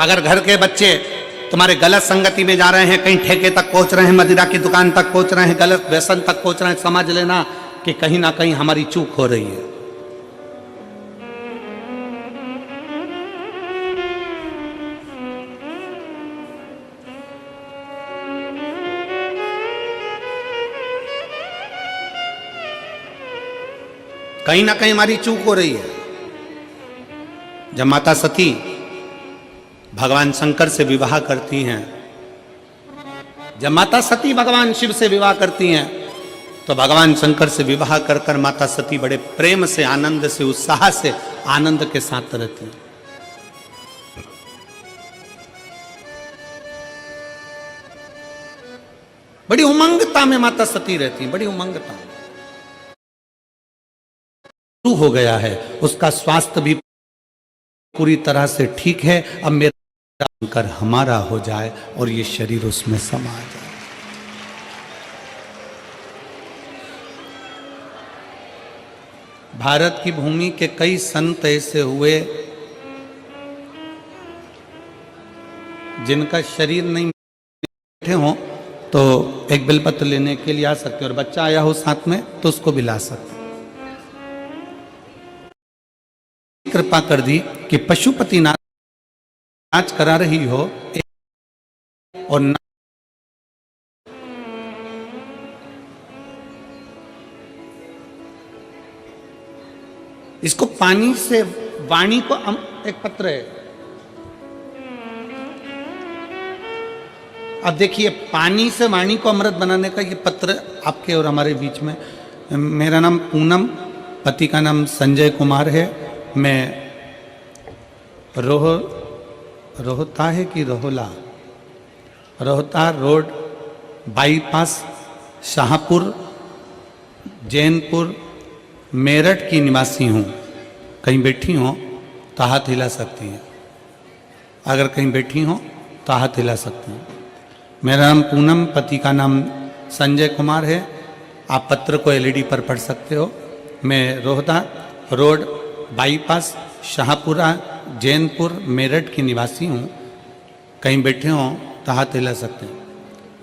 अगर घर के बच्चे तुम्हारे गलत संगति में जा रहे हैं, कहीं ठेके तक पहुंच रहे हैं, मदिरा की दुकान तक पहुंच रहे हैं, गलत व्यसन तक पहुंच रहे हैं, समझ लेना कि कहीं ना कहीं हमारी चूक हो रही है। कहीं ना कहीं हमारी चूक हो रही है। जब माता सती भगवान शंकर से विवाह करती हैं, जब माता सती भगवान शिव से विवाह करती हैं, तो भगवान शंकर से विवाह कर कर माता सती बड़े प्रेम से, आनंद से, उत्साह से, आनंद के साथ रहती हैं। बड़ी उमंगता में माता सती रहती हैं, बड़ी उमंगता में। शुरू हो गया है, उसका स्वास्थ्य भी पूरी तरह से ठीक है। अब मेरा शंकर हमारा हो जाए और ये शरीर उसमें समा जाए। भारत की भूमि के कई संत ऐसे हुए जिनका शरीर नहीं बैठे हो तो एक बेलपत्र लेने के लिए आ सकते, और बच्चा आया हो साथ में तो उसको भी ला सकते। कृपा कर दी कि पशुपति नाच करा रही हो और इसको पानी से वाणी को एक पत्र है। अब देखिए, पानी से वाणी को अमृत बनाने का ये पत्र आपके और हमारे बीच में। मेरा नाम पूनम, पति का नाम संजय कुमार है। मैं रोहता है कि रोहता रोड बाईपास शाहपुर जैनपुर मेरठ की निवासी हूँ। कहीं बैठी हो तो हाथ हिला सकती हैं, अगर कहीं बैठी हो तो हाथ हिला सकती हैं। मेरा नाम पूनम, पति का नाम संजय कुमार है। आप पत्र को एलईडी पर पढ़ सकते हो। मैं रोहता रोड बाईपास शाहपुरा जैनपुर मेरठ की निवासी हूँ। कहीं बैठे हो तो हाथ हिला सकते हैं।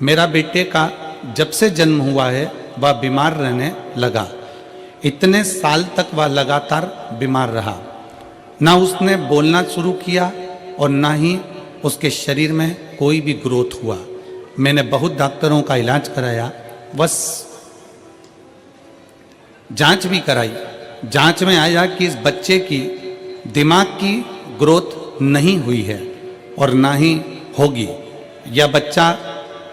मेरा बेटे का जब से जन्म हुआ है वह बीमार रहने लगा। इतने साल तक वह लगातार बीमार रहा। ना उसने बोलना शुरू किया और ना ही उसके शरीर में कोई भी ग्रोथ हुआ। मैंने बहुत डॉक्टरों का इलाज कराया, बस जांच भी कराई। जांच में आया कि इस बच्चे की दिमाग की ग्रोथ नहीं हुई है और ना ही होगी। यह बच्चा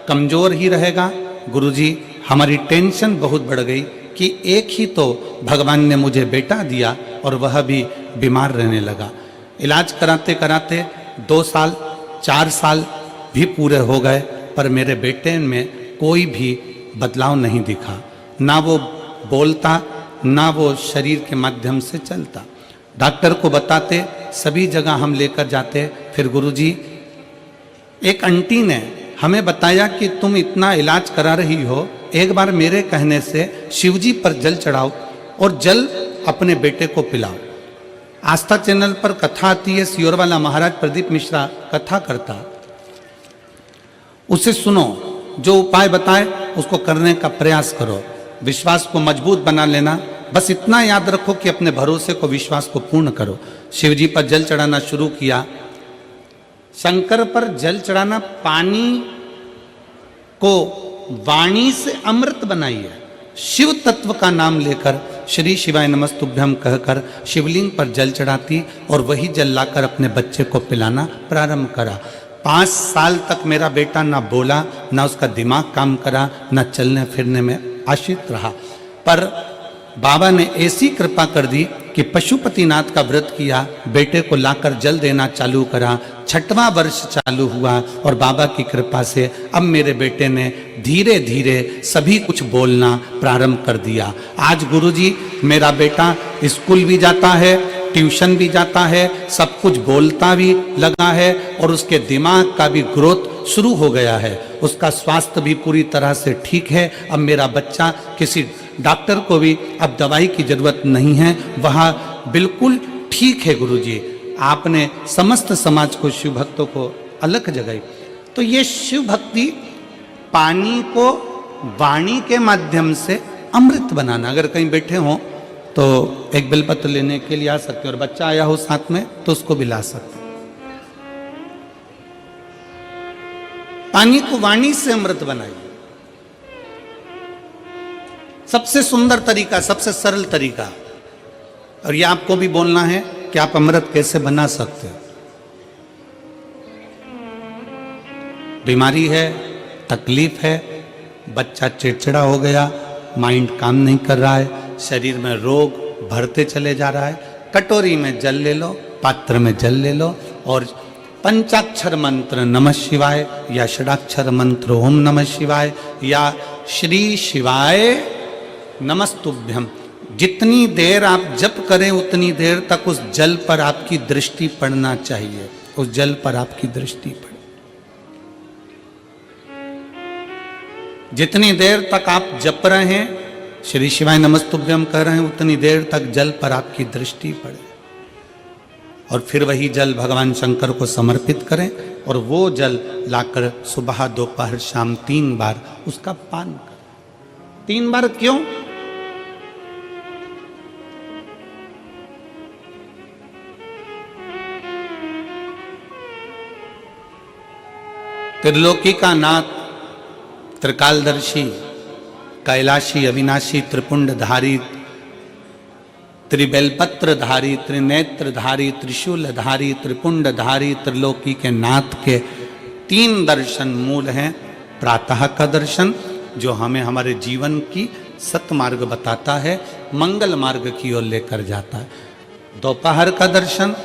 कमज़ोर ही रहेगा। गुरुजी, हमारी टेंशन बहुत बढ़ गई कि एक ही तो भगवान ने मुझे बेटा दिया और वह भी बीमार रहने लगा। इलाज कराते कराते 2 साल 4 साल भी पूरे हो गए, पर मेरे बेटे में कोई भी बदलाव नहीं दिखा। ना वो बोलता, ना वो शरीर के माध्यम से चलता। डॉक्टर को बताते, सभी जगह हम लेकर जाते। फिर गुरुजी, एक आंटी ने हमें बताया कि तुम इतना इलाज करा रही हो, एक बार मेरे कहने से शिवजी पर जल चढ़ाओ और जल अपने बेटे को पिलाओ। आस्था चैनल पर कथा आती है, सियोर वाला महाराज प्रदीप मिश्रा कथा करता, उसे सुनो, जो उपाय बताए उसको करने का प्रयास करो। विश्वास को मजबूत बना लेना। बस इतना याद रखो कि अपने भरोसे को, विश्वास को पूर्ण करो। शिवजी पर जल चढ़ाना शुरू किया। शंकर पर जल चढ़ाना, पानी को वाणी से अमृत बनाइए। शिव तत्व का नाम लेकर श्री शिवाय नमस्तुभ्यम कहकर शिवलिंग पर जल चढ़ाती और वही जल लाकर अपने बच्चे को पिलाना प्रारंभ करा। 5 साल तक मेरा बेटा ना बोला, ना उसका दिमाग काम करा, ना चलने फिरने में आश्रित रहा। पर बाबा ने ऐसी कृपा कर दी कि पशुपतिनाथ का व्रत किया, बेटे को लाकर जल देना चालू करा। 6वां वर्ष चालू हुआ और बाबा की कृपा से अब मेरे बेटे ने धीरे धीरे सभी कुछ बोलना प्रारंभ कर दिया। आज गुरुजी, मेरा बेटा स्कूल भी जाता है, ट्यूशन भी जाता है, सब कुछ बोलता भी लगा है और उसके दिमाग का भी ग्रोथ शुरू हो गया है। उसका स्वास्थ्य भी पूरी तरह से ठीक है। अब मेरा बच्चा किसी डॉक्टर को भी अब दवाई की जरूरत नहीं है, वह बिल्कुल ठीक है गुरुजी। आपने समस्त समाज को, शिव भक्तों को अलग जगाई। तो ये शिव भक्ति पानी को वाणी के माध्यम से अमृत बनाना। अगर कहीं बैठे हो तो एक बेलपत्र लेने के लिए आ सकते हो, और बच्चा आया हो साथ में तो उसको भी ला सकते हो। पानी को वाणी से अमृत बनाइए। सबसे सुंदर तरीका, सबसे सरल तरीका। और ये आपको भी बोलना है कि आप अमृत कैसे बना सकते हो। बीमारी है, तकलीफ है, बच्चा चिड़चिड़ा हो गया, माइंड काम नहीं कर रहा है, शरीर में रोग भरते चले जा रहा है, कटोरी में जल ले लो, पात्र में जल ले लो, और पंचाक्षर मंत्र नमः शिवाय या षडाक्षर मंत्र ओम नमः शिवाय या श्री शिवाय नमस्तुभ्यम, जितनी देर आप जप करें उतनी देर तक उस जल पर आपकी दृष्टि पड़ना चाहिए। उस जल पर आपकी दृष्टि पड़े। जितनी देर तक आप जप रहे हैं, श्री शिवाय नमस्तुभ्यम कह रहे हैं, उतनी देर तक जल पर आपकी दृष्टि पड़े। और फिर वही जल भगवान शंकर को समर्पित करें, और वो जल लाकर सुबह दोपहर शाम 3 बार उसका पान करें। 3 बार क्यों? त्रिलोकी का नाथ, त्रिकालदर्शी, कैलाशी, अविनाशी, त्रिपुंडधारी, त्रिबेलपत्रधारी, त्रिनेत्रधारी, त्रिशूलधारी, त्रिपुंडधारी, त्रिलोकी के नाथ के 3 दर्शन मूल हैं। प्रातः का दर्शन जो हमें हमारे जीवन की सतमार्ग बताता है, मंगल मार्ग की ओर लेकर जाता है। दोपहर का दर्शन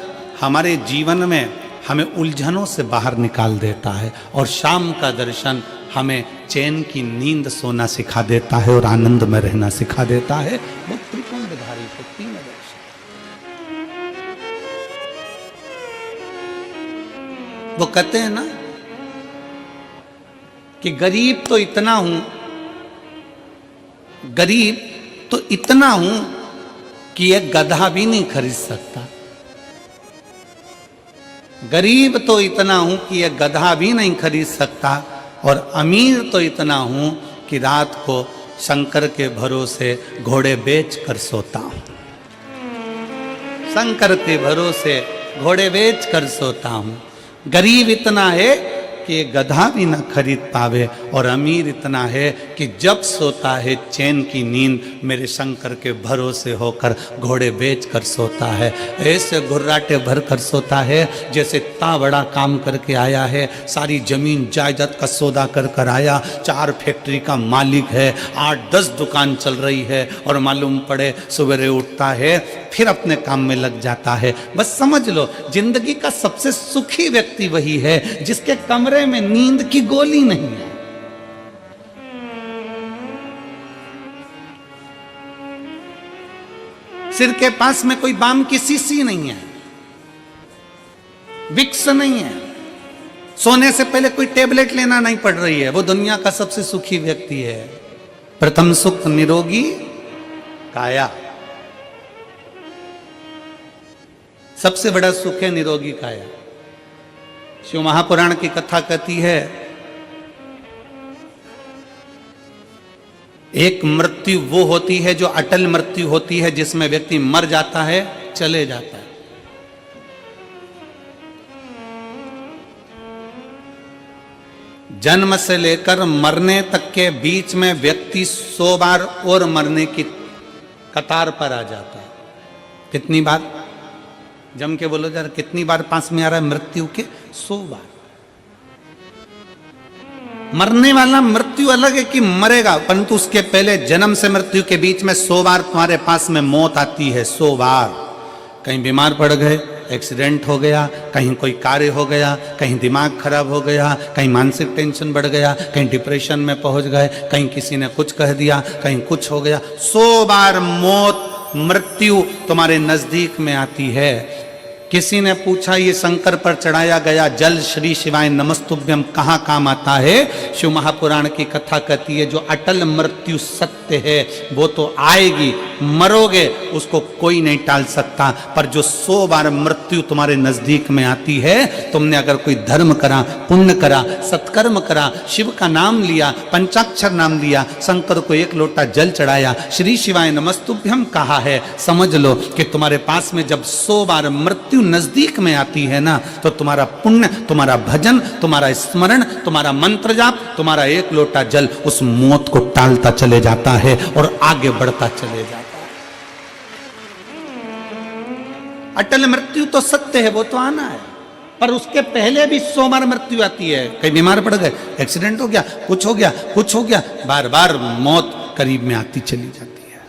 हमारे जीवन में हमें उलझनों से बाहर निकाल देता है, और शाम का दर्शन हमें चैन की नींद सोना सिखा देता है और आनंद में रहना सिखा देता है। वो त्रिपुंडधारी को 3 दर्शन। वो कहते हैं ना कि गरीब तो इतना हूं, गरीब तो इतना हूं कि एक गधा भी नहीं खरीद सकता। गरीब तो इतना हूं कि एक गधा भी नहीं खरीद सकता, और अमीर तो इतना हूं कि रात को शंकर के भरोसे घोड़े बेच कर सोता हूं। शंकर के भरोसे घोड़े बेच कर सोता हूं। गरीब इतना है कि गधा भी न खरीद पावे, और अमीर इतना है कि जब सोता है चैन की नींद मेरे शंकर के भरोसे होकर घोड़े बेच कर सोता है। ऐसे घुर्राटे भर कर सोता है जैसे इतना बड़ा काम करके आया है, सारी जमीन जायदाद का सौदा कर कर आया, 4 फैक्ट्री का मालिक है, 8-10 दुकान चल रही है, और मालूम पड़े सवेरे उठता है फिर अपने काम में लग जाता है। बस समझ लो, जिंदगी का सबसे सुखी व्यक्ति वही है जिसके कमरे में नींद की गोली नहीं है। सिर के पास में कोई बाम की शीशी नहीं है, विक्स नहीं है, सोने से पहले कोई टेबलेट लेना नहीं पड़ रही है। वो दुनिया का सबसे सुखी व्यक्ति है। प्रथम सुख निरोगी काया, सबसे बड़ा सुख है निरोगी काया। शिव महापुराण की कथा कहती है, एक मृत्यु वो होती है जो अटल मृत्यु होती है, जिसमें व्यक्ति मर जाता है, चले जाता है। जन्म से लेकर मरने तक के बीच में व्यक्ति 100 बार और मरने की कतार पर आ जाता है। कितनी बार? जम के बोलो जरा, कितनी बार पास में आ रहा है मृत्यु के? 100 बार। मरने वाला मृत्यु अलग है कि मरेगा, परंतु उसके पहले जन्म से मृत्यु के बीच में 100 बार तुम्हारे पास में मौत आती है। 100 बार। कहीं बीमार पड़ गए, एक्सीडेंट हो गया, कहीं कोई कार्य हो गया, कहीं दिमाग खराब हो गया, कहीं मानसिक टेंशन बढ़ गया, कहीं डिप्रेशन में पहुंच गए, कहीं किसी ने कुछ कह दिया, कहीं कुछ हो गया। 100 बार मौत मृत्यु तुम्हारे नजदीक में आती है। किसी ने पूछा, ये शंकर पर चढ़ाया गया जल श्री शिवाय नमस्तुभ्यम कहाँ काम आता है? शिव महापुराण की कथा कहती है, जो अटल मृत्यु 70 सत्य है वो तो आएगी, मरोगे उसको कोई नहीं टाल सकता। पर जो 100 बार मृत्यु तुम्हारे नजदीक में आती है, तुमने अगर कोई धर्म करा, पुण्य करा, सत्कर्म करा, शिव का नाम लिया, पंचाक्षर नाम लिया, शंकर को 1 लोटा जल चढ़ाया, श्री शिवाय नमस्तुभ्यम कहा है, समझ लो कि तुम्हारे पास में जब 100 बार मृत्यु नजदीक में आती है ना, तो तुम्हारा पुण्य, तुम्हारा भजन, तुम्हारा स्मरण, तुम्हारा मंत्र जाप, तुम्हारा 1 लोटा जल उस मौत को टालता चले जाता है और आगे बढ़ता चले जाता है। अटल मृत्यु तो सत्य है, वो तो आना है, पर उसके पहले भी 100 बार मृत्यु आती है। कहीं बीमार पड़ गए, एक्सीडेंट हो गया, कुछ हो गया, कुछ हो गया, बार बार मौत करीब में आती चली जाती है,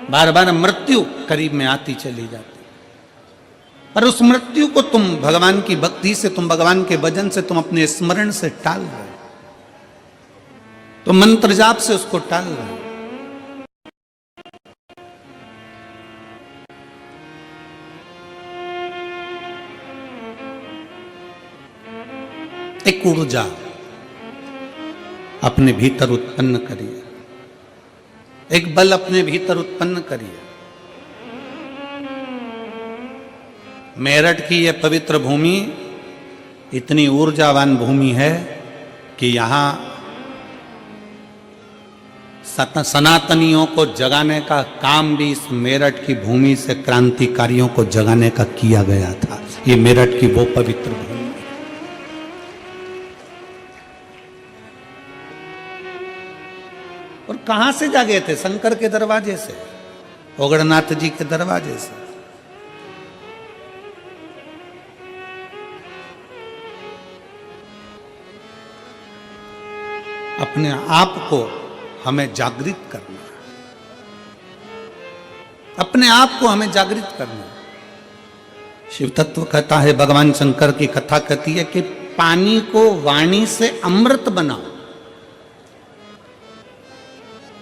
बार बार मृत्यु करीब में आती चली जाती है। पर उस मृत्यु को तुम भगवान की भक्ति से, तुम भगवान के भजन से, तुम अपने स्मरण से टाल रहे हो, तो मंत्र जाप से उसको टाल रहे हो। एक ऊर्जा अपने भीतर उत्पन्न करिए, एक बल अपने भीतर उत्पन्न करिए। मेरठ की यह पवित्र भूमि इतनी ऊर्जावान भूमि है कि यहां सनातनियों को जगाने का काम भी इस मेरठ की भूमि से क्रांतिकारियों को जगाने का किया गया था। ये मेरठ की वो पवित्र भूमि। और कहां से जागे थे? शंकर के दरवाजे से, ओगड़नाथ जी के दरवाजे से। अपने आप को हमें जागृत करना है, अपने आप को हमें जागृत करना है। शिव तत्व कहता है, भगवान शंकर की कथा कहती है कि पानी को वाणी से अमृत बनाओ।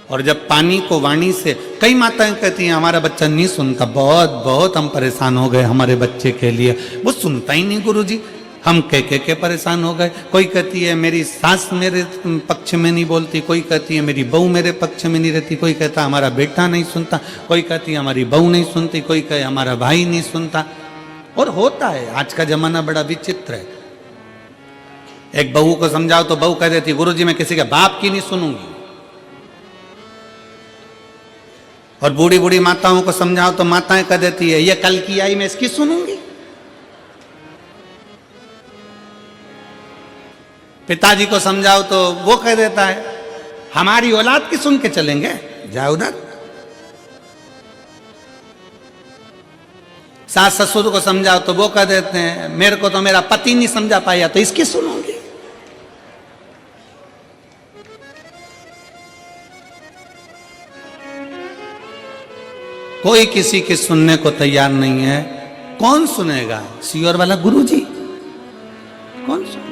और जब पानी को वाणी से, कई माताएं कहती हैं हमारा बच्चा नहीं सुनता, बहुत बहुत हम परेशान हो गए हमारे बच्चे के लिए, वो सुनता ही नहीं गुरुजी, हम कह के परेशान हो गए। कोई कहती है मेरी सास मेरे पक्ष में नहीं बोलती, कोई कहती है मेरी बहू मेरे पक्ष में नहीं रहती, कोई कहता हमारा बेटा नहीं सुनता, कोई कहती है हमारी बहू नहीं सुनती, कोई कहे हमारा भाई नहीं सुनता। और होता है, आज का जमाना बड़ा विचित्र है। एक बहू को समझाओ तो बहू कह देती गुरुजी मैं किसी के बाप की नहीं सुनूंगी। और बूढ़ी बूढ़ी माताओं को समझाओ तो माताएं कह देती है ये कल की आई मैं इसकी सुनूंगी। पिताजी को समझाओ तो वो कह देता है हमारी औलाद की सुन के चलेंगे, जाओ उधर। सास ससुर को समझाओ तो वो कह देते हैं मेरे को तो मेरा पति नहीं समझा पाया तो इसकी सुनूंगी। कोई किसी के सुनने को तैयार नहीं है। कौन सुनेगा? सीओर वाला गुरुजी कौन सुनेगा?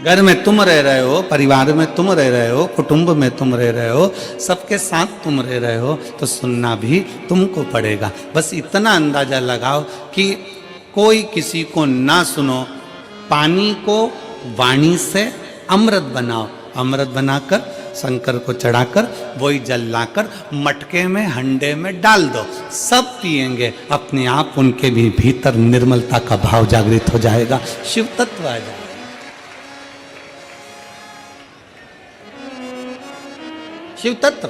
घर में तुम रह रहे हो, परिवार में तुम रह रहे हो, कुटुंब में तुम रह रहे हो, सबके साथ तुम रह रहे हो, तो सुनना भी तुमको पड़ेगा। बस इतना अंदाजा लगाओ कि कोई किसी को ना सुनो। पानी को वाणी से अमृत बनाओ, अमृत बनाकर शंकर को चढ़ाकर वही जल लाकर मटके में हंडे में डाल दो, सब पिएंगे। अपने आप उनके भी भीतर निर्मलता का भाव जागृत हो जाएगा, शिव तत्व आ जाएगा। शिव तत्व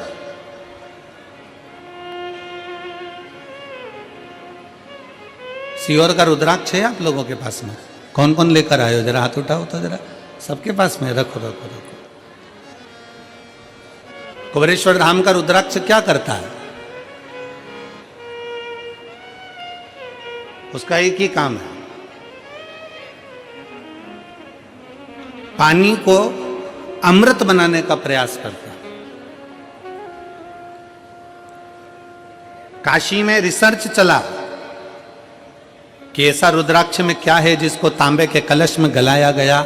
सीहोर का रुद्राक्ष है आप लोगों के पास में? कौन कौन लेकर आए हो? जरा हाथ उठाओ तो जरा, सबके पास में रखो रखो रखो। कुबेरेश्वर धाम का रुद्राक्ष क्या करता है? उसका एक ही काम है, पानी को अमृत बनाने का प्रयास करता है। काशी में रिसर्च चला कि ऐसा रुद्राक्ष में क्या है जिसको तांबे के कलश में गलाया गया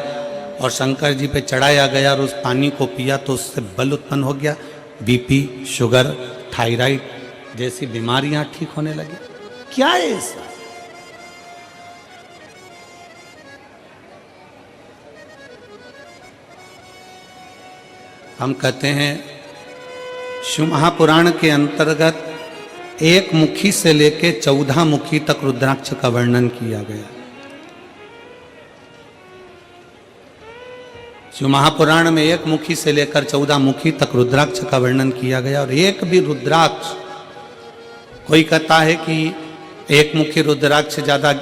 और शंकर जी पे चढ़ाया गया और उस पानी को पिया तो उससे बल उत्पन्न हो गया, बीपी, शुगर, थायराइड जैसी बीमारियां ठीक होने लगी। क्या है ऐसा? हम कहते हैं शिव महापुराण के अंतर्गत 1 मुखी से लेकर 14 मुखी तक रुद्राक्ष का वर्णन किया गया। शिव महापुराण में 1 मुखी से लेकर 14 मुखी तक रुद्राक्ष का वर्णन किया गया। और एक भी रुद्राक्ष, कोई कहता है कि 1 मुखी रुद्राक्ष ज्यादा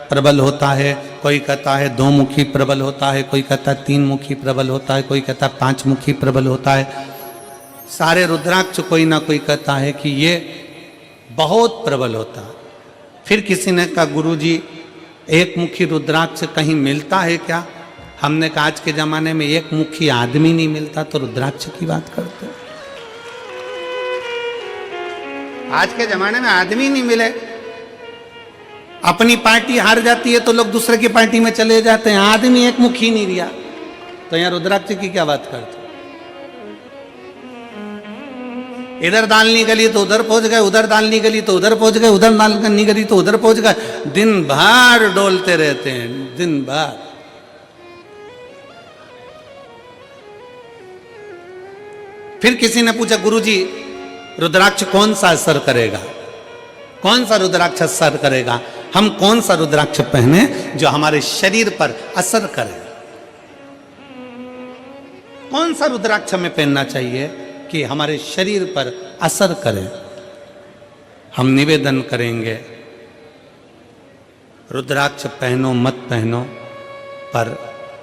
प्रबल होता है, कोई कहता है 2 मुखी प्रबल होता है, कोई कहता है 3 मुखी प्रबल होता है, कोई कहता है 5 मुखी प्रबल होता है। सारे रुद्राक्ष कोई ना कोई कहता है कि ये बहुत प्रबल होता है। फिर किसी ने कहा गुरुजी 1 मुखी रुद्राक्ष कहीं मिलता है क्या? हमने कहा आज के जमाने में 1 मुखी आदमी नहीं मिलता तो रुद्राक्ष की बात करते। आज के जमाने में आदमी नहीं मिले, अपनी पार्टी हार जाती है तो लोग दूसरे की पार्टी में चले जाते हैं, आदमी 1 मुखी नहीं दिया तो यहां रुद्राक्ष की क्या बात करते? इधर दाल नहीं गली तो उधर पहुंच गए, उधर दाल नहीं गली तो उधर पहुंच गए, उधर दाल नहीं गली तो उधर पहुंच गए। दिन भर डोलते रहते हैं, दिन भर। फिर किसी ने पूछा गुरुजी रुद्राक्ष कौन सा असर करेगा, कौन सा रुद्राक्ष असर करेगा? हम कौन सा रुद्राक्ष पहने जो हमारे शरीर पर असर करे? कौन सा रुद्राक्ष हमें पहनना चाहिए कि हमारे शरीर पर असर करे? हम निवेदन करेंगे रुद्राक्ष पहनो मत पहनो, पर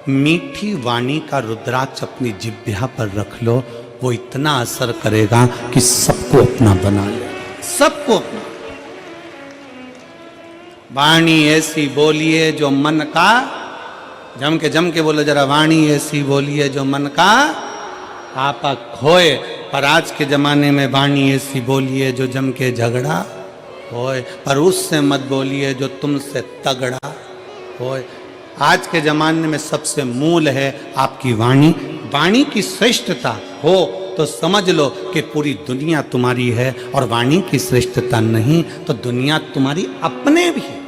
मीठी वाणी का रुद्राक्ष अपनी जिह्वा पर रख लो, वो इतना असर करेगा कि सबको अपना बना ले, सबको अपना। वाणी ऐसी बोलिए जो मन का, जम के बोलो जरा, वाणी ऐसी बोलिए जो मन का आपा खोए। पर आज के जमाने में वाणी ऐसी बोलिए जो जम के झगड़ा होए, पर उससे मत बोलिए जो तुमसे तगड़ा होए। आज के जमाने में सबसे मूल है आपकी वाणी। वाणी की श्रेष्ठता हो तो समझ लो कि पूरी दुनिया तुम्हारी है, और वाणी की श्रेष्ठता नहीं तो दुनिया तुम्हारी अपने भी है।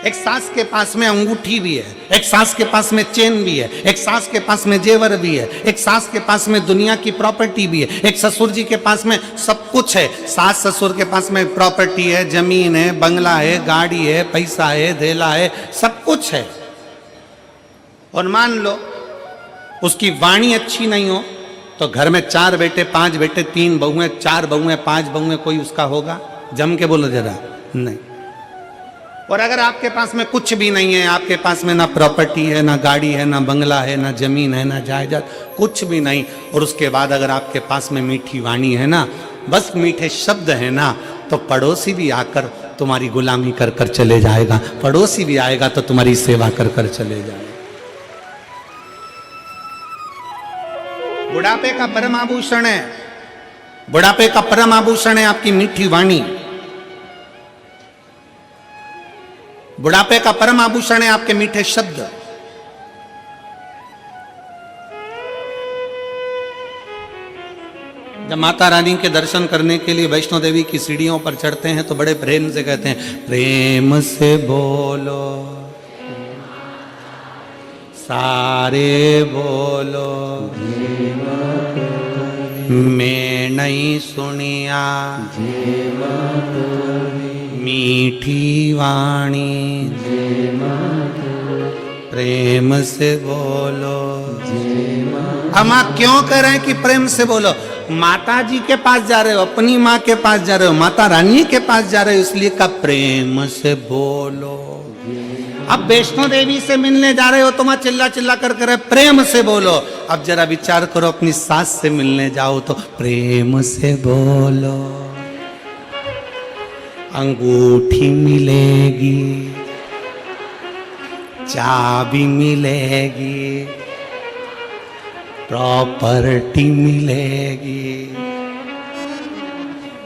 एक सास के पास में अंगूठी भी है, एक सास के पास में चेन भी है, एक सास के पास में जेवर भी है, एक सास के पास में दुनिया की प्रॉपर्टी भी है, एक ससुर जी के पास में सब कुछ है। सास ससुर के पास में प्रॉपर्टी है, जमीन है, बंगला है, गाड़ी है, पैसा है, धेला है, सब कुछ है। और मान लो उसकी वाणी अच्छी नहीं हो तो घर में 4 बेटे 5 बेटे 3 बहुएं 4 बहुएं 5 बहुएं, कोई उसका होगा? जम के बोलो जरा, नहीं। और अगर आपके पास में कुछ भी नहीं है, आपके पास में ना प्रॉपर्टी है, ना गाड़ी है, ना बंगला है, ना जमीन है, ना जायदाद, कुछ भी नहीं, और उसके बाद अगर आपके पास में मीठी वाणी है ना, बस मीठे शब्द है ना, तो पड़ोसी भी आकर तुम्हारी गुलामी कर कर चले जाएगा, पड़ोसी भी आएगा तो तुम्हारी सेवा कर कर चले जाएगा। बुढ़ापे का परम आभूषण है, बुढ़ापे का परम आभूषण है आपकी मीठी वाणी। बुढ़ापे का परम आभूषण है आपके मीठे शब्द। जब माता रानी के दर्शन करने के लिए वैष्णो देवी की सीढ़ियों पर चढ़ते हैं तो बड़े प्रेम से कहते हैं, प्रेम से बोलो सारे बोलो, मैं नहीं सुनिया मीठी वाणी, प्रेम से बोलो। हम क्यों कह रहे हैं कि प्रेम से बोलो? माता जी के पास जा रहे हो, अपनी माँ के पास जा रहे हो, माता रानी के पास जा रहे हो, इसलिए का प्रेम से बोलो। अब वैष्णो देवी से मिलने जा रहे हो तो वहां चिल्ला चिल्ला कर कर प्रेम से बोलो। अब जरा विचार करो, अपनी सास से मिलने जाओ तो प्रेम से बोलो। अंगूठी मिलेगी, चाबी मिलेगी, प्रॉपर्टी मिलेगी,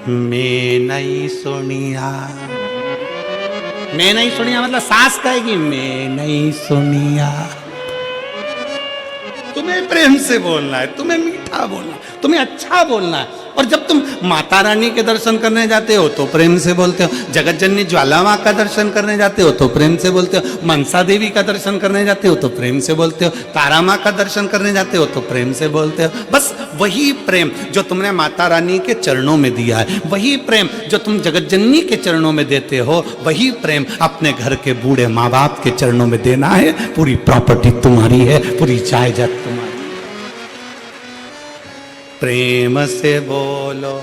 मैं नहीं सुनिया। मैं नहीं सुनिया मतलब सास कहेगी मैं नहीं सुनिया। तुम्हें प्रेम से बोलना है, तुम्हें मीठा बोलना है, तुम्हें अच्छा बोलना है। और जब तुम माता रानी के दर्शन करने जाते हो तो प्रेम से बोलते हो, जगत जननी ज्वाला माँ का दर्शन करने जाते हो तो प्रेम से बोलते हो, मनसा देवी का दर्शन करने जाते हो तो प्रेम से बोलते हो, तारा माँ का दर्शन करने जाते हो तो प्रेम से बोलते हो। बस वही प्रेम जो तुमने माता रानी के चरणों में दिया है, वही प्रेम जो तुम जगत जननी के चरणों में देते हो, वही प्रेम अपने घर के बूढ़े माँ बाप के चरणों में देना है। पूरी प्रॉपर्टी तुम्हारी है, पूरी जायदाद तुम्हारी। प्रेम से बोलो,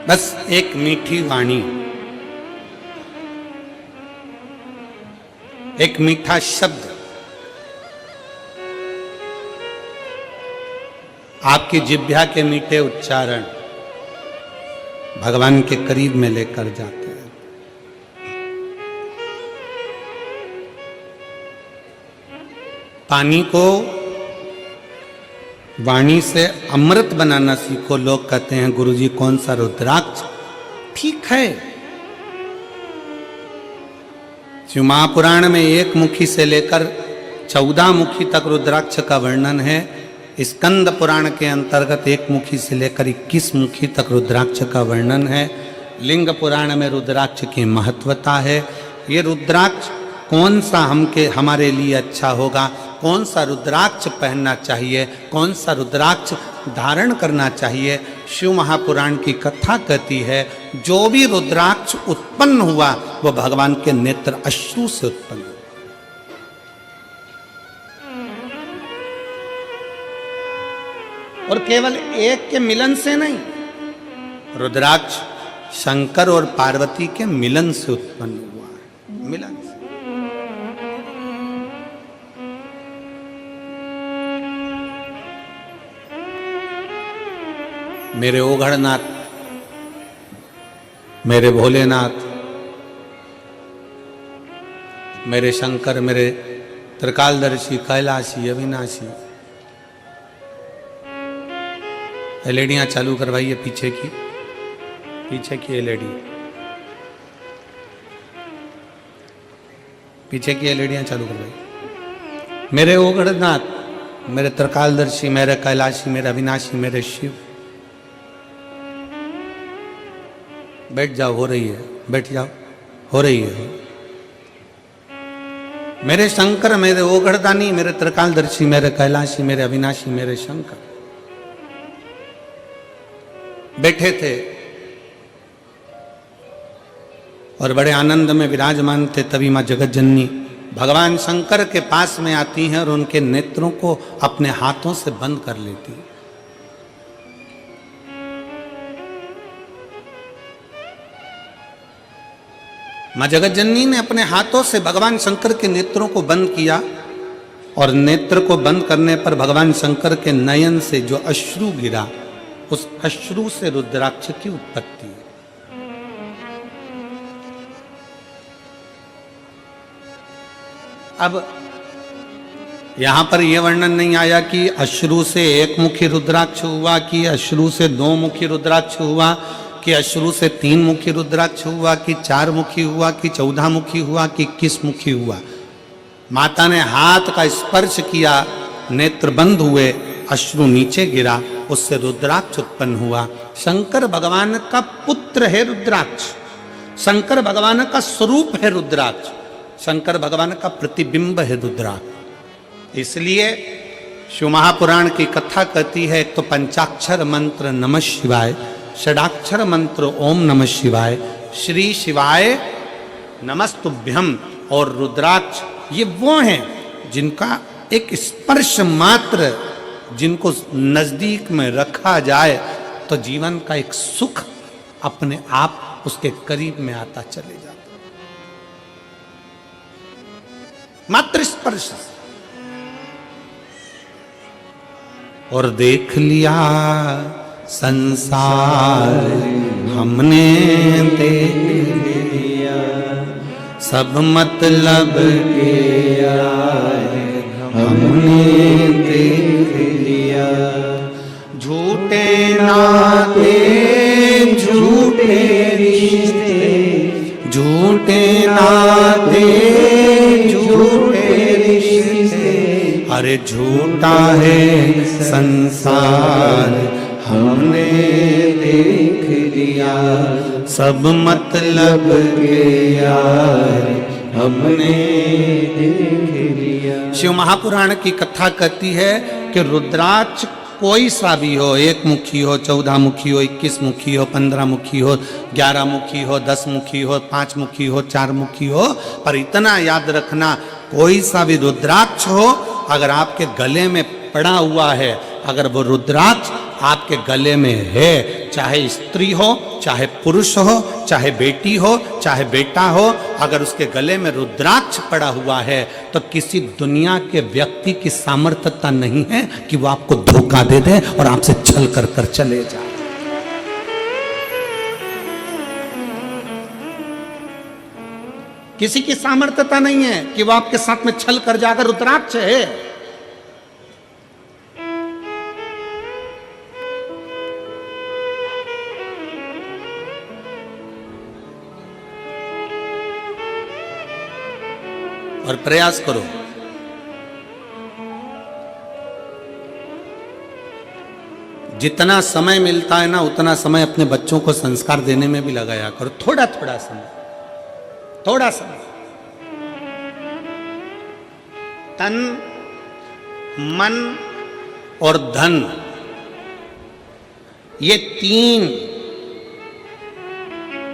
बस एक मीठी वाणी, एक मीठा शब्द आपकी जिह्वा के मीठे उच्चारण भगवान के करीब में लेकर जाते हैं। पानी को वाणी से अमृत बनाना सीखो। लोग कहते हैं गुरुजी कौन सा रुद्राक्ष, ठीक है। शिव महापुराण में 1 मुखी से लेकर 14 मुखी तक रुद्राक्ष का वर्णन है। स्कंद पुराण के अंतर्गत 1 मुखी से लेकर 21 मुखी तक रुद्राक्ष का वर्णन है। लिंग पुराण में रुद्राक्ष की महत्वता है। ये रुद्राक्ष कौन सा हमारे लिए अच्छा होगा, कौन सा रुद्राक्ष पहनना चाहिए, कौन सा रुद्राक्ष धारण करना चाहिए। शिव महापुराण की कथा कहती है जो भी रुद्राक्ष उत्पन्न हुआ वो भगवान के नेत्र अश्रु से उत्पन्न हुआ। और केवल एक के मिलन से नहीं, रुद्राक्ष शंकर और पार्वती के मिलन से उत्पन्न हुआ है। मिलन से। मेरे ओघड़नाथ, मेरे भोलेनाथ, मेरे शंकर, मेरे त्रिकालदर्शी, कैलाशी, अविनाशी। एलईडियां चालू करवाइए पीछे की एलईडी, पीछे की एलईडियां चालू करवाइए। मेरे ओघड़नाथ, मेरे त्रिकालदर्शी, मेरे कैलाशी, मेरे अविनाशी, मेरे शिव। बैठ जाओ, हो रही है, बैठ जाओ, हो रही है। मेरे शंकर, मेरे ओघड़दानी, मेरे त्रिकालदर्शी, मेरे कैलाशी, मेरे अविनाशी, मेरे शंकर बैठे थे और बड़े आनंद में विराजमान थे। तभी मां जगत जननी भगवान शंकर के पास में आती हैं और उनके नेत्रों को अपने हाथों से बंद कर लेती। मां जगत जननी ने अपने हाथों से भगवान शंकर के नेत्रों को बंद किया और नेत्र को बंद करने पर भगवान शंकर के नयन से जो अश्रु गिरा, उस अश्रु से रुद्राक्ष की उत्पत्ति है। अब यहां पर यह वर्णन नहीं आया कि अश्रु से 1 मुखी रुद्राक्ष हुआ, कि अश्रु से 2 मुखी रुद्राक्ष हुआ, कि अश्रु से 3 मुखी रुद्राक्ष हुआ, कि 4 मुखी हुआ, कि 14 मुखी हुआ, कि 21 मुखी हुआ। माता ने हाथ का स्पर्श किया, नेत्र बंद हुए, अश्रु नीचे गिरा, उससे रुद्राक्ष उत्पन्न हुआ। शंकर भगवान का पुत्र है रुद्राक्ष, शंकर भगवान का स्वरूप है रुद्राक्ष, शंकर भगवान का प्रतिबिंब है रुद्राक्ष। इसलिए शिव महापुराण की कथा कहती है, एक तो पंचाक्षर मंत्र नमः शिवाय, षडाक्षर मंत्र ओम नमः शिवाय, श्री शिवाय नमस्तुभ्यम और रुद्राक्ष। ये वो हैं जिनका एक स्पर्श मात्र, जिनको नजदीक में रखा जाए तो जीवन का एक सुख अपने आप उसके करीब में आता चले जाता। मात्र स्पर्श। और देख लिया संसार हमने, देख लिया सब मतलब के यार हमने देख लिया। झूठे नाते झूठे रिश्ते, झूठे नाते झूठे रिश्ते, अरे झूठा है संसार हमने देख लिया। सब मतलब के यार हमने देख लिया। शिव महापुराण की कथा कहती है कि रुद्राक्ष कोई सा भी हो, 1 मुखी हो, 14 मुखी हो, 21 मुखी हो, 15 मुखी हो, 11 मुखी हो, 10 मुखी हो, 5 मुखी हो, 4 मुखी हो, पर इतना याद रखना कोई सा भी रुद्राक्ष हो, अगर आपके गले में पड़ा हुआ है, अगर वो रुद्राक्ष आपके गले में है, चाहे स्त्री हो, चाहे पुरुष हो, चाहे बेटी हो, चाहे बेटा हो, अगर उसके गले में रुद्राक्ष पड़ा हुआ है तो किसी दुनिया के व्यक्ति की सामर्थ्यता नहीं है कि वो आपको धोखा दे दे और आपसे छल कर कर चले जाए। किसी की सामर्थ्यता नहीं है कि वो आपके साथ में छल कर जाकर रुद्राक्ष है। और प्रयास करो जितना समय मिलता है ना उतना समय अपने बच्चों को संस्कार देने में भी लगाया करो। थोड़ा थोड़ा समय, थोड़ा समय। तन, मन और धन, ये 3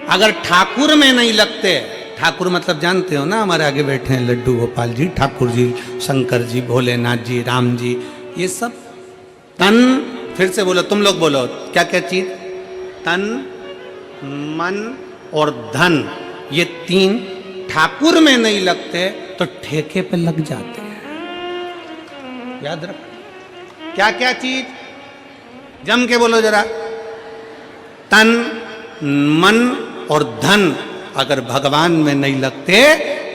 अगर ठाकुर में नहीं लगते, ठाकुर मतलब जानते हो ना, हमारे आगे बैठे हैं लड्डू गोपाल जी, ठाकुर जी, शंकर जी, भोलेनाथ जी, राम जी, ये सब तन, फिर से बोलो, तुम लोग बोलो क्या क्या चीज, तन, मन और धन, ये 3 ठाकुर में नहीं लगते तो ठेके पे लग जाते हैं। याद रख, क्या क्या चीज, जम के बोलो जरा, तन, मन और धन अगर भगवान में नहीं लगते,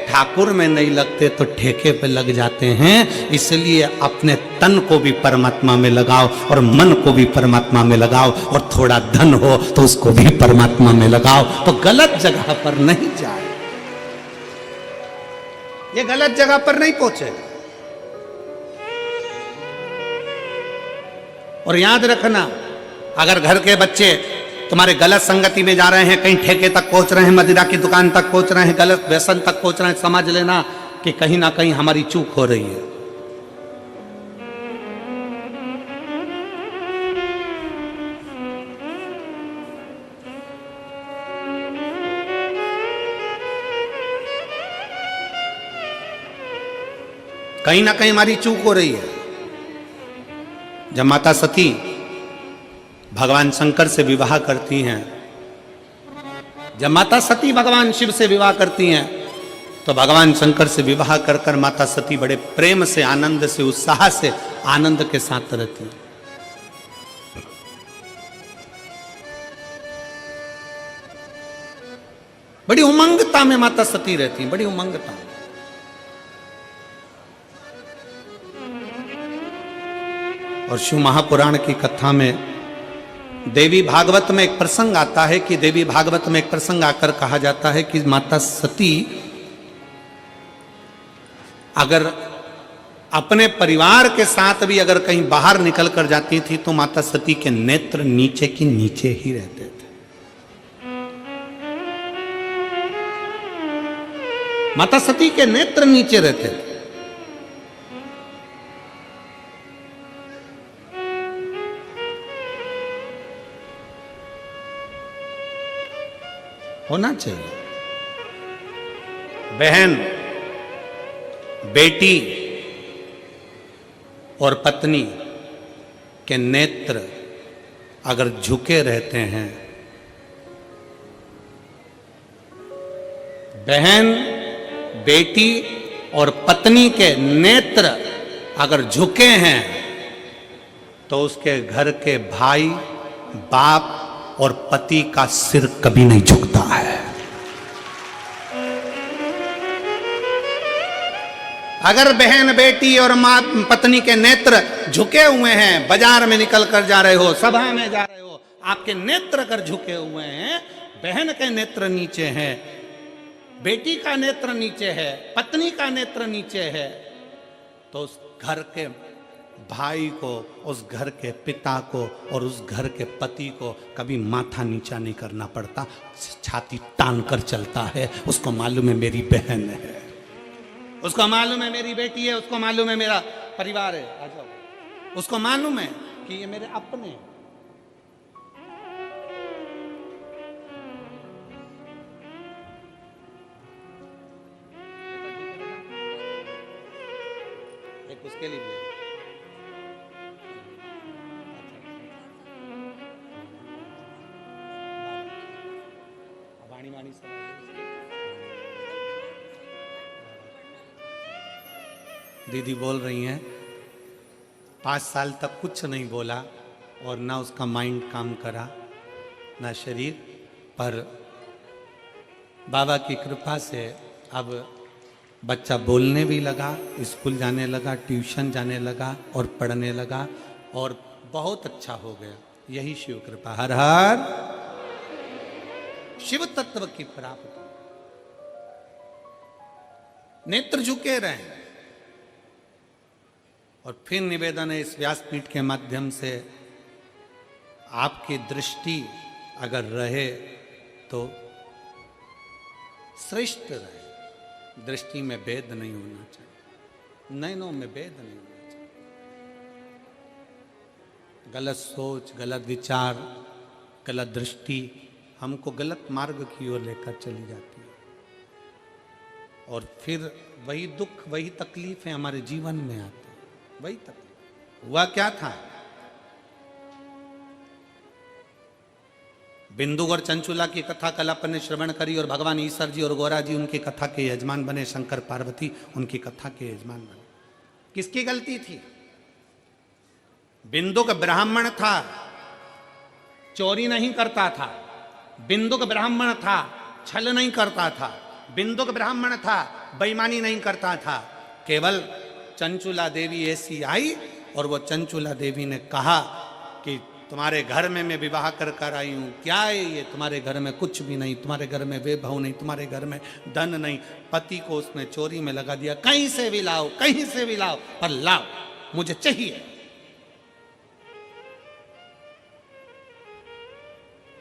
ठाकुर में नहीं लगते तो ठेके पे लग जाते हैं। इसलिए अपने तन को भी परमात्मा में लगाओ और मन को भी परमात्मा में लगाओ, और थोड़ा धन हो तो उसको भी परमात्मा में लगाओ, तो गलत जगह पर नहीं जाए, ये गलत जगह पर नहीं पहुंचे। और याद रखना, अगर घर के बच्चे तुम्हारे गलत संगति में जा रहे हैं, कहीं ठेके तक पहुंच रहे हैं, मदिरा की दुकान तक पहुंच रहे हैं, गलत व्यसन तक पहुंच रहे हैं, समझ लेना कि कहीं ना कहीं हमारी चूक हो रही है। कहीं ना कहीं हमारी चूक हो रही है। जब माता सती भगवान शंकर से विवाह करती हैं, जब माता सती भगवान शिव से विवाह करती हैं, तो भगवान शंकर से विवाह कर कर माता सती बड़े प्रेम से, आनंद से, उत्साह से, आनंद के साथ रहती हैं। बड़ी उमंगता में माता सती रहती, बड़ी उमंगता। और शिव महापुराण की कथा में देवी भागवत में एक प्रसंग आता है कि देवी भागवत में एक प्रसंग आकर कहा जाता है कि माता सती अगर अपने परिवार के साथ भी अगर कहीं बाहर निकल कर जाती थी तो माता सती के नेत्र नीचे की नीचे ही रहते थे। माता सती के नेत्र नीचे रहते थे। होना चाहिए। बहन, बेटी और पत्नी के नेत्र अगर झुके रहते हैं, बहन, बेटी और पत्नी के नेत्र अगर झुके हैं तो उसके घर के भाई, बाप और पति का सिर कभी नहीं झुकता है। अगर बहन बेटी और माँ पत्नी के नेत्र झुके हुए हैं, बाजार में निकल कर जा रहे हो, सभा में जा रहे हो, आपके नेत्र अगर झुके हुए हैं, बहन के नेत्र नीचे हैं, बेटी का नेत्र नीचे है, पत्नी का नेत्र नीचे है, तो उस घर के भाई को, उस घर के पिता को और उस घर के पति को कभी माथा नीचा नहीं करना पड़ता, छाती तान कर चलता है। उसको मालूम है मेरी बहन है, उसको मालूम है मेरी बेटी है, उसको मालूम है मेरा परिवार है, आ जाओ, उसको मालूम है कि ये मेरे अपने हैं। एक उसके लिए भी वाणी वाणी सब दीदी बोल रही हैं 5 साल तक कुछ नहीं बोला और ना उसका माइंड काम करा ना शरीर, पर बाबा की कृपा से अब बच्चा बोलने भी लगा, स्कूल जाने लगा, ट्यूशन जाने लगा और पढ़ने लगा और बहुत अच्छा हो गया। यही शिव कृपा। हर हर शिव तत्व की प्राप्ति। नेत्र झुके रहे और फिर निवेदन है इस व्यासपीठ के माध्यम से, आपकी दृष्टि अगर रहे तो श्रेष्ठ रहे। दृष्टि में भेद नहीं होना चाहिए, नयनों में भेद नहीं होना चाहिए। गलत सोच, गलत विचार, गलत दृष्टि हमको गलत मार्ग की ओर लेकर चली जाती है और फिर वही दुख, वही तकलीफें हमारे जीवन में आती है। वही तकलीफ। हुआ क्या था, बिंदु और चंचुला की कथा कल अपन ने श्रवण करी और भगवान ईश्वर जी और गौरा जी उनकी कथा के यजमान बने, शंकर पार्वती उनकी कथा के यजमान बने। किसकी गलती थी? बिंदु का ब्राह्मण था, चोरी नहीं करता था। बिंदु का ब्राह्मण था, छल नहीं करता था। बिंदु का ब्राह्मण था, बेईमानी नहीं करता था। केवल चंचुला देवी ऐसी आई और वो चंचुला देवी ने कहा कि तुम्हारे घर में मैं विवाह कर आई हूं, क्या है ये? तुम्हारे घर में कुछ भी नहीं, तुम्हारे घर में वैभव नहीं, तुम्हारे घर में धन नहीं। पति को उसने चोरी में लगा दिया, कहीं से भी लाओ, कहीं से भी लाओ, पर लाओ, मुझे चाहिए।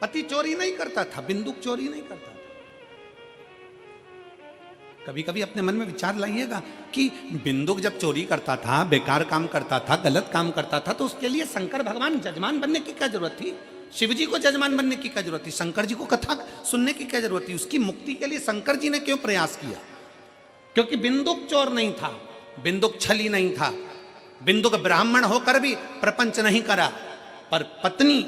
पति चोरी नहीं करता था, बिंदुक चोरी नहीं करता था। कभी कभी अपने मन में विचार लाइएगा कि बिंदुक जब चोरी करता था, बेकार काम करता था, गलत काम करता था, तो उसके लिए शंकर भगवान जजमान बनने की क्या जरूरत थी? शिव जी को जजमान बनने की क्या जरूरत थी? शंकर जी को कथा सुनने की क्या जरूरत थी? उसकी मुक्ति के लिए शंकर जी ने क्यों प्रयास किया? क्योंकि बिंदुक चोर नहीं था, बिंदुक छली नहीं था, बिंदुक ब्राह्मण होकर भी प्रपंच नहीं करा। पर पत्नी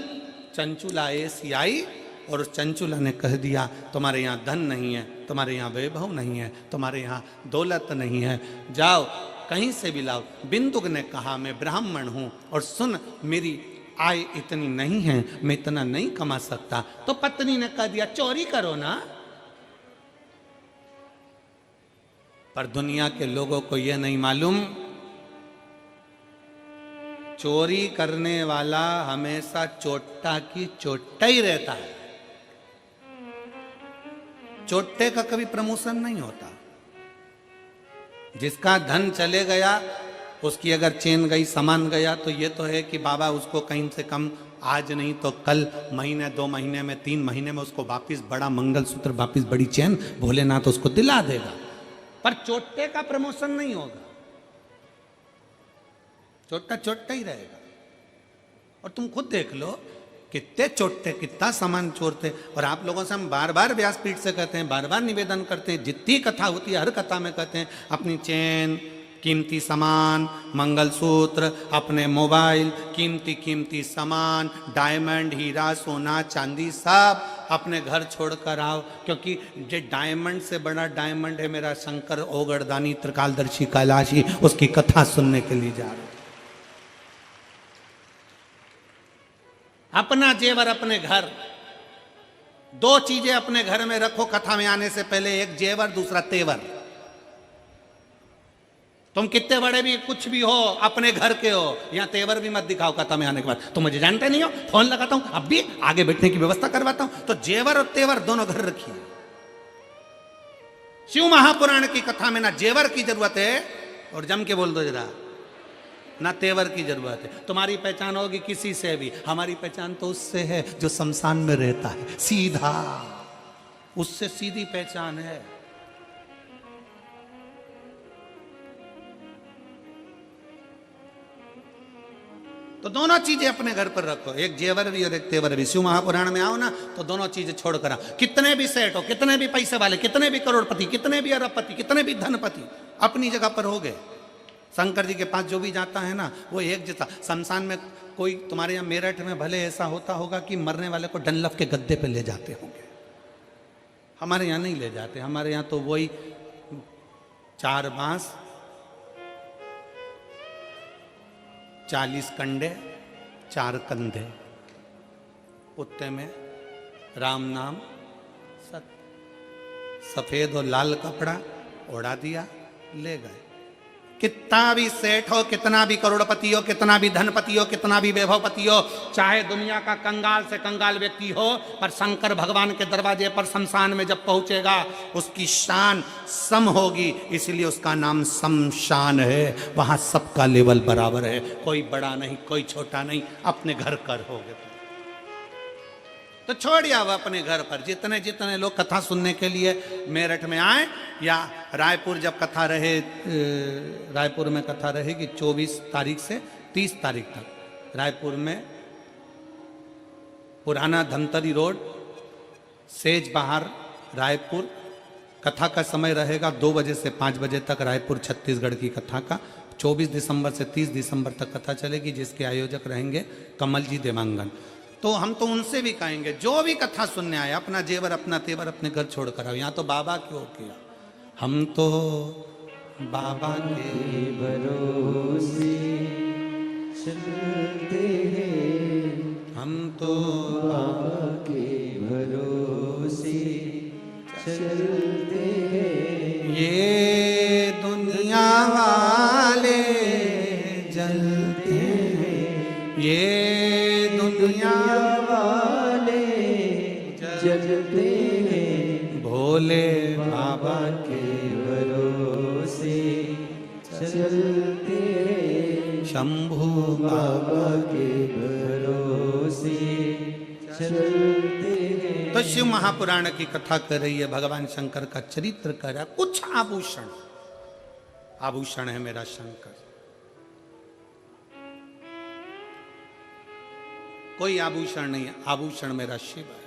चंचुला ऐसी आई और उस चंचुला ने कह दिया तुम्हारे यहाँ धन नहीं है, तुम्हारे यहाँ वैभव नहीं है, तुम्हारे यहाँ दौलत नहीं है, जाओ कहीं से भी लाओ। बिंदुक ने कहा मैं ब्राह्मण हूँ और सुन मेरी आय इतनी नहीं है, मैं इतना नहीं कमा सकता। तो पत्नी ने कह दिया चोरी करो ना। पर दुनिया के लोगों को यह नहीं मालूम, चोरी करने वाला हमेशा चोट्टा की चोट्टा ही रहता है। चोट्टे का कभी प्रमोशन नहीं होता। जिसका धन चले गया, उसकी अगर चेन गई, सामान गया, तो ये तो है कि बाबा उसको कहीं से कम आज नहीं तो कल, महीने 2 महीने में 3 महीने में उसको वापिस बड़ा मंगलसूत्र, वापिस बड़ी चेन भोलेनाथ उसको दिला देगा। पर चोट्टे का प्रमोशन नहीं होगा, चोट्टा चोट्टा ही रहेगा। और तुम खुद देख लो कितने चोट्टे, कितना सामान चोरते। और आप लोगों से हम बार बार व्यासपीठ से कहते हैं, बार बार निवेदन करते हैं, जितनी कथा होती है हर कथा में कहते हैं अपनी चेन, कीमती सामान, मंगलसूत्र, अपने मोबाइल, कीमती कीमती सामान, डायमंड, हीरा, सोना, चांदी, सब अपने घर छोड़कर आओ। क्योंकि जो डायमंड से बड़ा डायमंड है मेरा शंकर ओगड़दानी त्रिकालदर्शी कैलाशी, उसकी कथा सुनने के लिए जा रहे। अपना जेवर अपने घर, 2 चीजें अपने घर में रखो कथा में आने से पहले, एक जेवर, दूसरा तेवर। तुम कितने बड़े भी कुछ भी हो, अपने घर के हो, यहाँ तेवर भी मत दिखाओ कथा में आने के बाद। तुम मुझे जानते नहीं हो, फोन लगाता हूं, अब भी आगे बैठने की व्यवस्था करवाता हूं। तो जेवर और तेवर दोनों घर रखिए। शिव महापुराण की कथा में ना जेवर की जरूरत है, और जम के बोल दो जरा, ना तेवर की जरूरत है। तुम्हारी पहचान होगी किसी से भी, हमारी पहचान तो उससे है जो शमशान में रहता है, सीधा, उससे सीधी पहचान है। तो दोनों चीजें अपने घर पर रखो, एक जेवर भी और एक तेवर भी। शिव महापुराण में आओ ना तो दोनों चीजें छोड़ कर आओ। कितने भी सेठ हो, कितने भी पैसे वाले, कितने भी करोड़पति, कितने भी अरबपति, कितने भी धनपति, अपनी जगह पर हो गए। शंकर जी के पास जो भी जाता है ना वो एक जैसा। शमशान में कोई तुम्हारे यहाँ मेरठ में भले ऐसा होता होगा कि मरने वाले को डनलफ के गद्दे पे ले जाते होंगे, हमारे यहाँ नहीं ले जाते। हमारे यहाँ तो वही 4 बांस, 40 कंडे, 4 कंधे, उत्ते में राम नाम, सफेद और लाल कपड़ा ओढ़ा दिया, ले गए। कितना भी सेठ हो, कितना भी करोड़पति हो, कितना भी धनपति हो, कितना भी वैभवपति हो, चाहे दुनिया का कंगाल से कंगाल व्यक्ति हो, पर शंकर भगवान के दरवाजे पर शमशान में जब पहुंचेगा उसकी शान सम होगी, इसलिए उसका नाम शमशान है। वहां सबका लेवल बराबर है, कोई बड़ा नहीं, कोई छोटा नहीं, अपने घर कर हो गए। तो छोड़ आओ अपने घर पर। जितने जितने लोग कथा सुनने के लिए मेरठ में आए, या रायपुर जब कथा रहे, रायपुर में कथा रहेगी 24 तारीख से 30 तारीख तक। रायपुर में पुराना धमतरी रोड, सेज बाहर, रायपुर। कथा का समय रहेगा 2 बजे से 5 बजे तक, रायपुर छत्तीसगढ़ की कथा का। 24 दिसंबर से 30 दिसंबर तक कथा चलेगी, जिसके आयोजक रहेंगे कमल जी देवांगन। तो हम तो उनसे भी कहेंगे जो भी कथा सुनने आए, अपना जेवर अपना तेवर अपने घर छोड़ कर आओ। यहाँ तो बाबा क्यों किया, हम तो बाबा के भरोसे चलते हैं, हम तो बाबा के भरोसे चलते हैं। ये दुनिया वाले जलते हैं, ये दुनिया वाले जलते हैं, भोले बाबा के भरोसे चलते हैं, शंभू बाबा के भरोसे चलते हैं। तो शिव महापुराण की कथा कर रही है, भगवान शंकर का चरित्र कर रहा है। कुछ आभूषण, आभूषण है मेरा शंकर। कोई आभूषण नहीं है, आभूषण मेरा शिव है,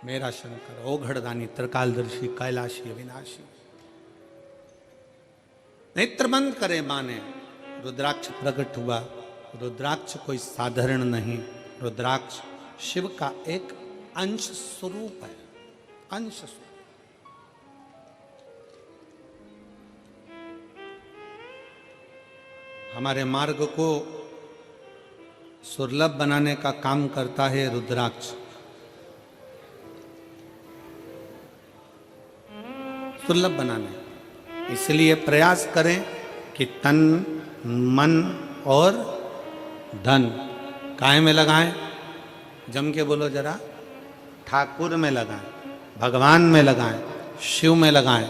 मेरा शंकर। ओघड़दानी, त्रिकालदर्शी, कैलाशी, अविनाशी। नेत्र बंद करे माने, रुद्राक्ष प्रकट हुआ। रुद्राक्ष कोई साधारण नहीं, रुद्राक्ष शिव का एक अंश स्वरूप है, अंश स्वरूप। हमारे मार्ग को सुलभ बनाने का काम करता है रुद्राक्ष। सुलभ बनाने, इसलिए प्रयास करें कि तन, मन और धन काय में लगाएं। जम के बोलो जरा, ठाकुर में लगाएं, भगवान में लगाएं, शिव में लगाएं,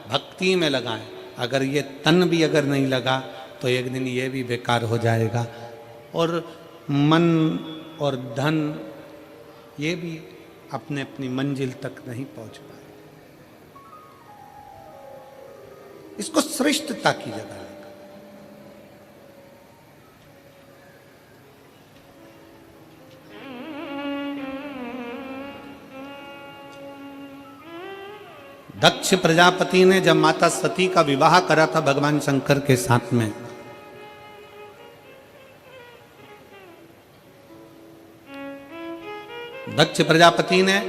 भक्ति में लगाएं। अगर ये तन भी अगर नहीं लगा तो एक दिन ये भी बेकार हो जाएगा, और मन और धन ये भी अपने अपनी मंजिल तक नहीं पहुंच पाए। इसको श्रेष्ठता की जगह रखा। दक्ष प्रजापति ने जब माता सती का विवाह करा था भगवान शंकर के साथ में, दक्ष प्रजापति ने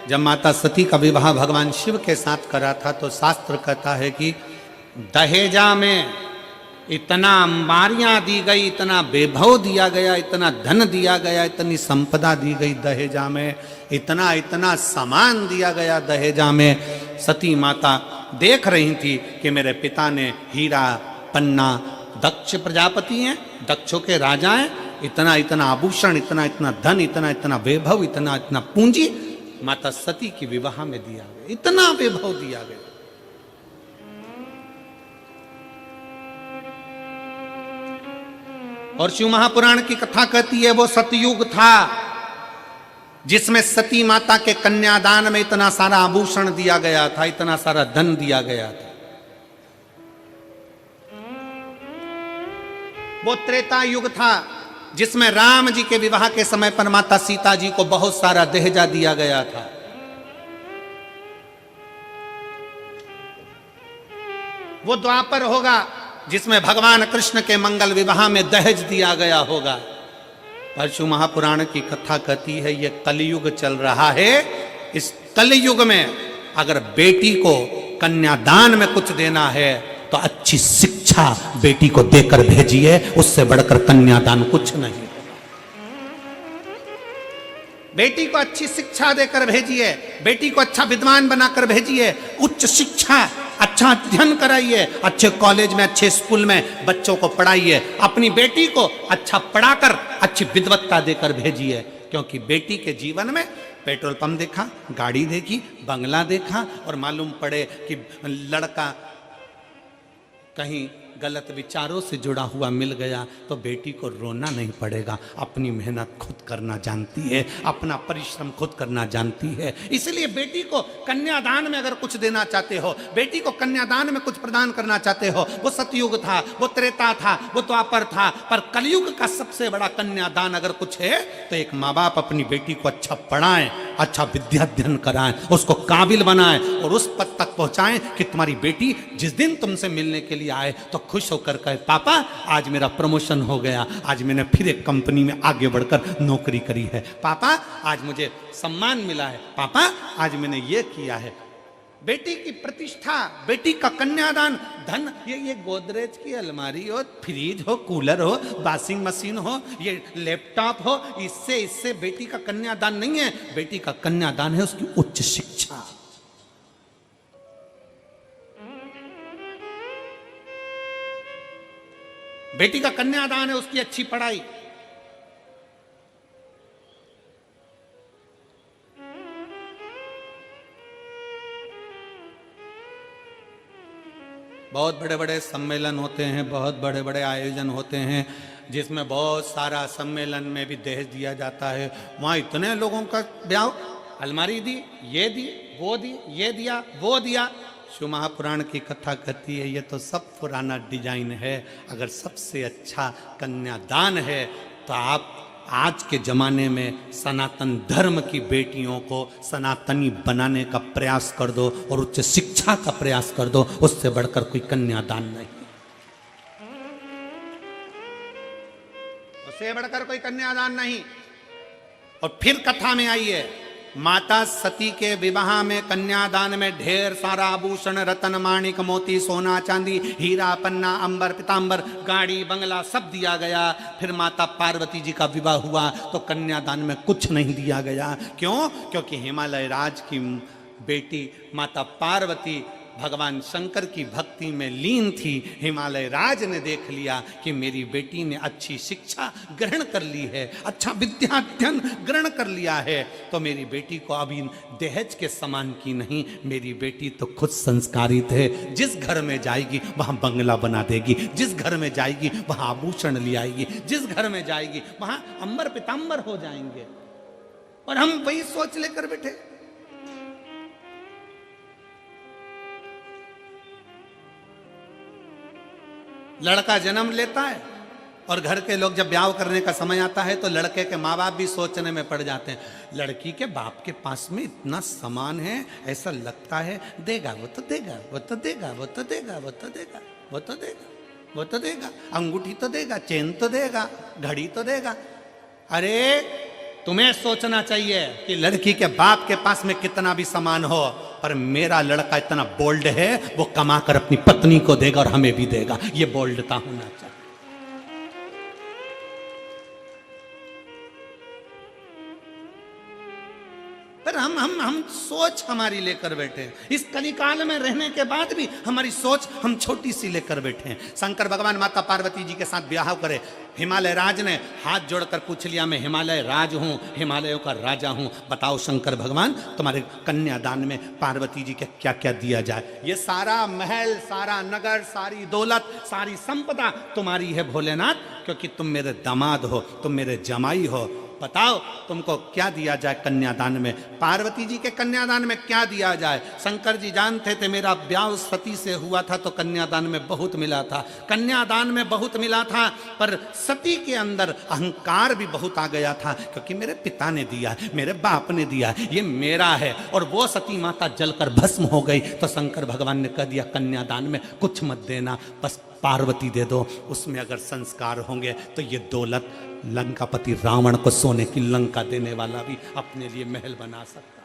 जब माता सती का विवाह भगवान शिव के साथ करा था, तो शास्त्र कहता है कि दहेजा में इतना अंबारियां दी गई, इतना वैभव दिया गया, इतना धन दिया गया, इतनी संपदा दी गई दहेजा में, इतना इतना सामान दिया गया दहेजा में। सती माता देख रही थी कि मेरे पिता ने हीरा पन्ना, दक्ष प्रजापति हैं, दक्षों के राजा हैं, इतना इतना आभूषण, इतना इतना धन, इतना इतना वैभव, इतना इतना पूंजी माता सती की विवाह में दिया गया, इतना वैभव दिया गया। और शिव महापुराण की कथा कहती है वो सतयुग था जिसमें सती माता के कन्यादान में इतना सारा आभूषण दिया गया था, इतना सारा धन दिया गया था। वो त्रेता युग था जिसमें राम जी के विवाह के समय पर माता सीता जी को बहुत सारा दहेजा दिया गया था। वो द्वापर होगा जिसमें भगवान कृष्ण के मंगल विवाह में दहेज दिया गया होगा। परशु महापुराण की कथा कहती है ये कलयुग चल रहा है, इस कलयुग में अगर बेटी को कन्यादान में कुछ देना है तो अच्छी शिक्षा बेटी को देकर भेजिए, उससे बढ़कर कन्यादान कुछ नहीं। बेटी को अच्छी शिक्षा देकर भेजिए, बेटी को अच्छा विद्वान बनाकर भेजिए, उच्च शिक्षा, अच्छा अध्ययन कराइए, अच्छे कॉलेज में, अच्छे स्कूल में बच्चों को पढ़ाइए, अपनी बेटी को अच्छा पढ़ाकर अच्छी विद्वत्ता देकर भेजिए। क्योंकि बेटी के जीवन में पेट्रोल पंप देखा, गाड़ी देखी, बंगला देखा और मालूम पड़े कि लड़का कहीं गलत विचारों से जुड़ा हुआ मिल गया तो बेटी को रोना नहीं पड़ेगा, अपनी मेहनत खुद करना जानती है, अपना परिश्रम खुद करना जानती है। इसलिए बेटी को कन्यादान में अगर कुछ देना चाहते हो, बेटी को कन्यादान में कुछ प्रदान करना चाहते हो, वो सतयुग था, वो त्रेता था, वो द्वापर था, पर कलयुग का सबसे बड़ा कन्यादान अगर कुछ है तो एक माँ बाप अपनी बेटी को अच्छा पढ़ाएं, अच्छा विद्याध्ययन कराएं, उसको काबिल बनाएं और उस पद तक पहुंचाएं कि तुम्हारी बेटी जिस दिन तुमसे मिलने के लिए आए तो खुश होकर कहे पापा आज मेरा प्रमोशन हो गया, आज मैंने फिर एक कंपनी में आगे बढ़कर नौकरी करी है, पापा आज मुझे सम्मान मिला है, पापा आज मैंने ये किया है। बेटी की प्रतिष्ठा, बेटी का कन्यादान, धन, ये गोदरेज की अलमारी हो, फ्रिज हो, कूलर हो, वॉशिंग मशीन हो, ये लैपटॉप हो, इससे बेटी का कन्यादान नहीं है। बेटी का कन्यादान है उसकी उच्च शिक्षा। बेटी का कन्यादान है उसकी अच्छी पढ़ाई। बहुत बड़े बड़े सम्मेलन होते हैं, बहुत बड़े बड़े आयोजन होते हैं जिसमें बहुत सारा सम्मेलन में भी दहेज दिया जाता है। वहाँ इतने लोगों का ब्याह, अलमारी दी, ये दी, वो दी, ये दिया, वो दिया। शिव महापुराण की कथा कहती है ये तो सब पुराना डिजाइन है। अगर सबसे अच्छा कन्यादान है तो आप आज के ज़माने में सनातन धर्म की बेटियों को सनातनी बनाने का प्रयास कर दो और उच्च शिक्षा का प्रयास कर दो, उससे बढ़कर कोई कन्यादान नहीं, उससे बढ़कर कोई कन्यादान नहीं। और फिर कथा में आइए, माता सती के विवाह में कन्यादान में ढेर सारा आभूषण, रतन, माणिक, मोती, सोना, चांदी, हीरा, पन्ना, अंबर, पीतांबर, गाड़ी, बंगला सब दिया गया। फिर माता पार्वती जी का विवाह हुआ तो कन्यादान में कुछ नहीं दिया गया। क्यों? क्योंकि हिमालय राज की बेटी माता पार्वती भगवान शंकर की भक्ति में लीन थी। हिमालय राज ने देख लिया कि मेरी बेटी ने अच्छी शिक्षा ग्रहण कर ली है, अच्छा विद्याध्ययन ग्रहण कर लिया है, तो मेरी बेटी को अभी दहेज के समान की नहीं, मेरी बेटी तो खुद संस्कारित है। जिस घर में जाएगी वहाँ बंगला बना देगी, जिस घर में जाएगी वहाँ आभूषण ले आएगी, जिस घर में जाएगी वहाँ अंबर पीतांबर हो जाएंगे। और हम वही सोच लेकर बैठे। लड़का जन्म लेता है और घर के लोग जब ब्याह करने का समय आता है तो लड़के के माँ बाप भी सोचने में पड़ जाते हैं, लड़की के बाप के पास में इतना सामान है, ऐसा लगता है देगा, वो तो देगा, वो तो देगा, वो तो देगा, वो तो देगा, वो तो देगा, वो तो देगा, अंगूठी तो देगा, चेन तो देगा, घड़ी तो देगा। अरे तुम्हें सोचना चाहिए कि लड़की के बाप के पास में कितना भी सामान हो, पर मेरा लड़का इतना बोल्ड है, वो कमाकर अपनी पत्नी को देगा और हमें भी देगा। ये बोल्डता होना चाहिए। पर हम सोच हमारी लेकर बैठे हैं। इस कलिकाल में रहने के बाद भी हमारी सोच हम छोटी सी लेकर बैठे हैं। शंकर भगवान माता पार्वती जी के साथ ब्याह करे, हिमालय राज ने हाथ जोड़कर पूछ लिया, मैं हिमालय राज हूं, हिमालयों का राजा हूं, बताओ शंकर भगवान तुम्हारे कन्यादान में पार्वती जी के क्या क्या दिया जाए। ये सारा महल, सारा नगर, सारी दौलत, सारी संपदा तुम्हारी है भोलेनाथ, क्योंकि तुम मेरे दामाद हो, तुम मेरे जमाई हो। बताओ तुमको क्या दिया जाए कन्यादान में, पार्वती जी के कन्यादान में क्या दिया जाए। शंकर जी जानते थे मेरा ब्याह सती से हुआ था तो कन्यादान में बहुत मिला था, कन्यादान में बहुत मिला था, पर सती के अंदर अहंकार भी बहुत आ गया था, क्योंकि मेरे पिता ने दिया, मेरे बाप ने दिया, ये मेरा है। और वो सती माता जलकर भस्म हो गई तो शंकर भगवान ने कह दिया कन्यादान में कुछ मत देना, बस पार्वती दे दो, उसमें अगर संस्कार होंगे तो ये दौलत लंकापति रावण को सोने की लंका देने वाला भी अपने लिए महल बना सकता।